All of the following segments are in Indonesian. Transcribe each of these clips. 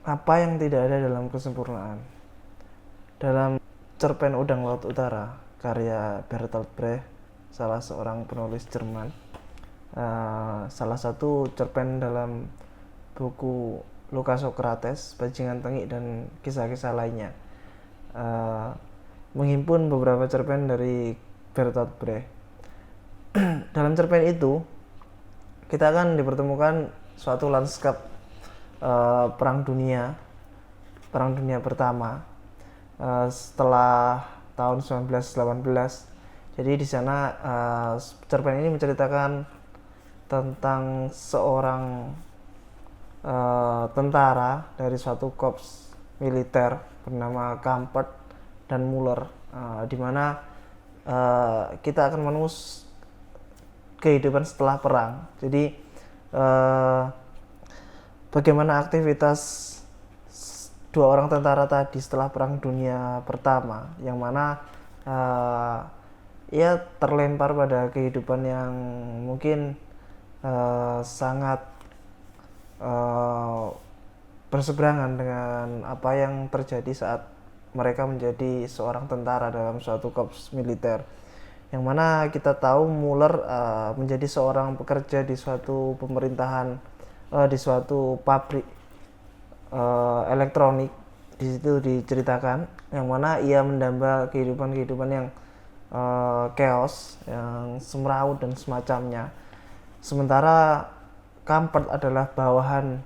apa yang tidak ada dalam kesempurnaan. Dalam cerpen Udang Laut Utara karya Bertolt Brecht, salah seorang penulis Jerman, salah satu cerpen dalam buku Luka Sokrates, Bajingan Tengik, dan kisah-kisah lainnya, menghimpun beberapa cerpen dari Bertolt Brecht. Dalam cerpen itu kita akan dipertemukan suatu lanskap perang dunia pertama setelah tahun 1918. Jadi di sana cerpen ini menceritakan tentang seorang tentara dari suatu korps militer bernama Kampert dan Muller, di mana kita akan menus kehidupan setelah perang. Jadi bagaimana aktivitas dua orang tentara tadi setelah Perang Dunia Pertama, yang mana ia terlempar pada kehidupan yang mungkin sangat berseberangan dengan apa yang terjadi saat mereka menjadi seorang tentara dalam suatu korps militer, yang mana kita tahu Muller menjadi seorang pekerja di suatu pemerintahan, di suatu pabrik elektronik. Di situ diceritakan yang mana ia mendamba kehidupan yang chaos, yang semeraut dan semacamnya. Sementara Kampert adalah bawahan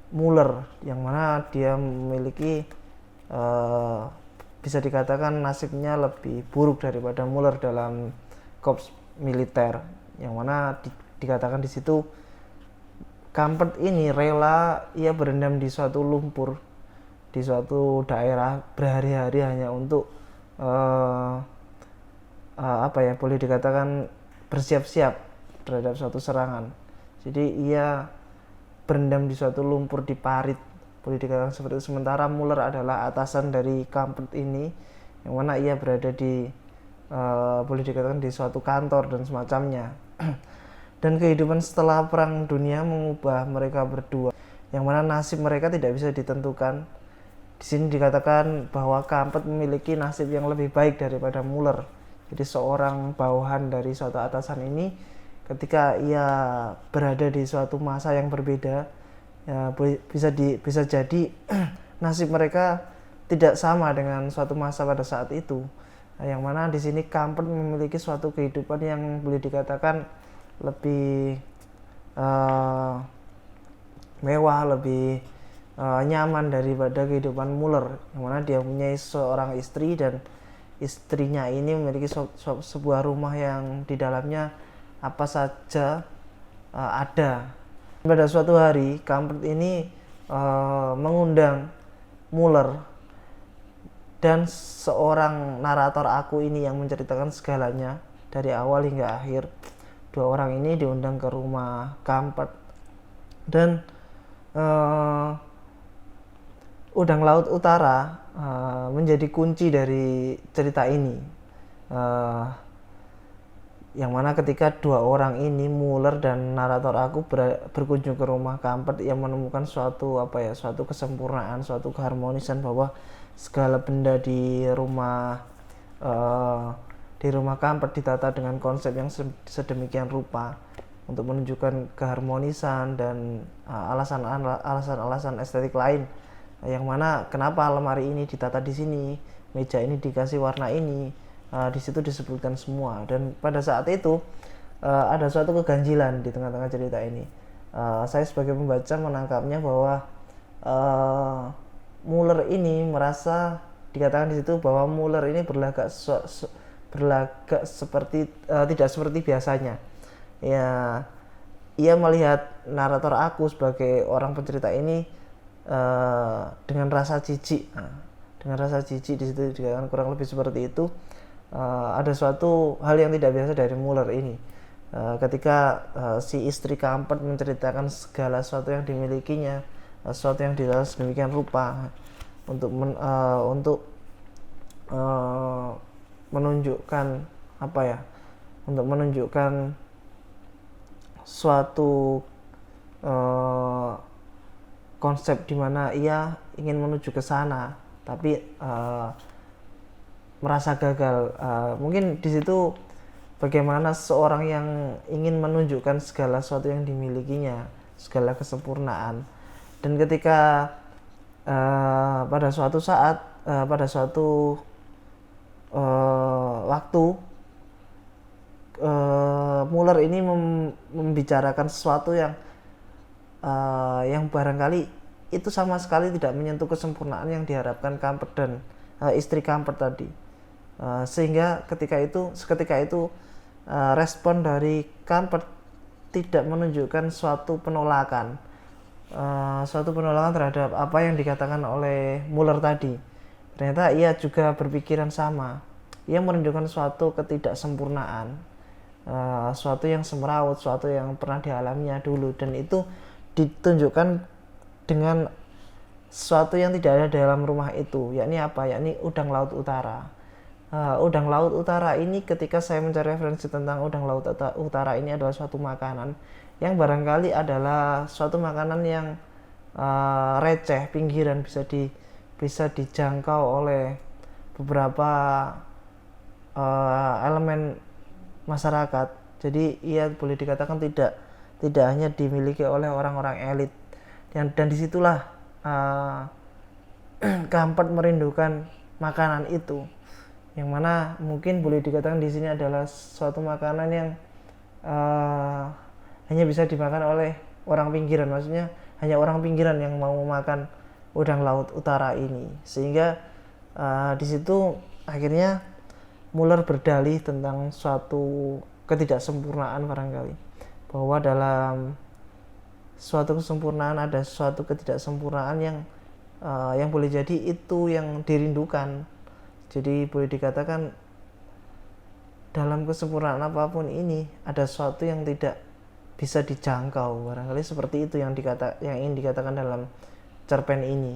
Muller, yang mana dia memiliki bisa dikatakan nasibnya lebih buruk daripada Muller dalam korps militer, yang mana dikatakan di situ Kampert ini rela ia berendam di suatu lumpur di suatu daerah berhari-hari hanya untuk boleh dikatakan bersiap-siap terhadap suatu serangan. Jadi ia berendam di suatu lumpur di parit, boleh dikatakan seperti itu. Sementara Muller adalah atasan dari Kampert ini, yang mana ia berada di boleh dikatakan di suatu kantor dan semacamnya. Dan kehidupan setelah Perang Dunia mengubah mereka berdua, yang mana nasib mereka tidak bisa ditentukan. Di sini dikatakan bahwa Kampert memiliki nasib yang lebih baik daripada Muller. Jadi seorang bawahan dari suatu atasan ini, ketika ia berada di suatu masa yang berbeda, ya, bisa jadi nasib mereka tidak sama dengan suatu masa pada saat itu. Yang mana di sini Kampert memiliki suatu kehidupan yang boleh dikatakan lebih mewah, lebih nyaman daripada kehidupan Muller, yang mana dia mempunyai seorang istri, dan istrinya ini memiliki sebuah rumah yang di dalamnya apa saja ada. Pada suatu hari Kampert ini mengundang Muller dan seorang narator aku ini yang menceritakan segalanya dari awal hingga akhir. Dua orang ini diundang ke rumah Kampert, dan Udang Laut Utara menjadi kunci dari cerita ini, yang mana ketika dua orang ini, Muller dan narator aku, berkunjung ke rumah Kampert, yang menemukan suatu kesempurnaan, suatu keharmonisan, bahwa segala benda di rumah Kampert ditata dengan konsep yang sedemikian rupa untuk menunjukkan keharmonisan dan alasan-alasan estetik lain, yang mana kenapa lemari ini ditata di sini, meja ini dikasih warna ini, di situ disebutkan semua. Dan pada saat itu ada suatu keganjilan di tengah-tengah cerita ini. Saya sebagai pembaca menangkapnya bahwa Muller ini merasa, dikatakan di situ bahwa Muller ini berlagak seperti tidak seperti biasanya. Ya, ia melihat narator aku sebagai orang pencerita ini dengan rasa jijik. Di situ dikatakan kurang lebih seperti itu. Ada suatu hal yang tidak biasa dari Muller ini, ketika si istri Kampert menceritakan segala sesuatu yang dimilikinya, sesuatu yang ditata sedemikian rupa untuk menunjukkan suatu konsep di mana ia ingin menuju ke sana tapi merasa gagal. Mungkin di situ bagaimana seorang yang ingin menunjukkan segala sesuatu yang dimilikinya, segala kesempurnaan, dan ketika pada suatu saat, pada suatu waktu, Muller ini membicarakan sesuatu yang barangkali itu sama sekali tidak menyentuh kesempurnaan yang diharapkan Kampert dan istri Kampert tadi. Sehingga seketika itu respon dari Kampert tidak menunjukkan suatu penolakan terhadap apa yang dikatakan oleh Muller tadi. Ternyata ia juga berpikiran sama. Ia menunjukkan suatu ketidaksempurnaan, suatu yang semrawut, suatu yang pernah dialaminya dulu, dan itu ditunjukkan dengan sesuatu yang tidak ada dalam rumah itu, yakni apa? Yakni udang laut utara. Udang laut utara ini, ketika saya mencari referensi tentang udang laut utara ini, adalah suatu makanan yang barangkali adalah suatu makanan yang receh, pinggiran, bisa dijangkau oleh beberapa elemen masyarakat. Jadi ia boleh dikatakan tidak hanya dimiliki oleh orang-orang elit, dan disitulah Kampert merindukan makanan itu, yang mana mungkin boleh dikatakan di sini adalah suatu makanan yang hanya bisa dimakan oleh orang pinggiran. Maksudnya hanya orang pinggiran yang mau makan udang laut utara ini. Sehingga di situ akhirnya Muller berdalih tentang suatu ketidaksempurnaan barangkali, bahwa dalam suatu kesempurnaan ada suatu ketidaksempurnaan yang boleh jadi itu yang dirindukan. Jadi boleh dikatakan dalam kesempurnaan apapun ini ada sesuatu yang tidak bisa dijangkau, barangkali seperti itu yang ingin dikatakan dalam cerpen ini.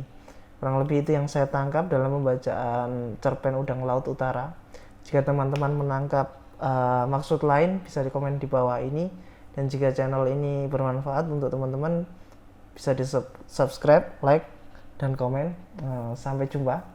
Kurang lebih itu yang saya tangkap dalam pembacaan cerpen Udang Laut Utara. Jika teman-teman menangkap maksud lain, bisa dikomen di bawah ini. Dan jika channel ini bermanfaat untuk teman-teman, bisa di subscribe, like, dan komen. Sampai jumpa.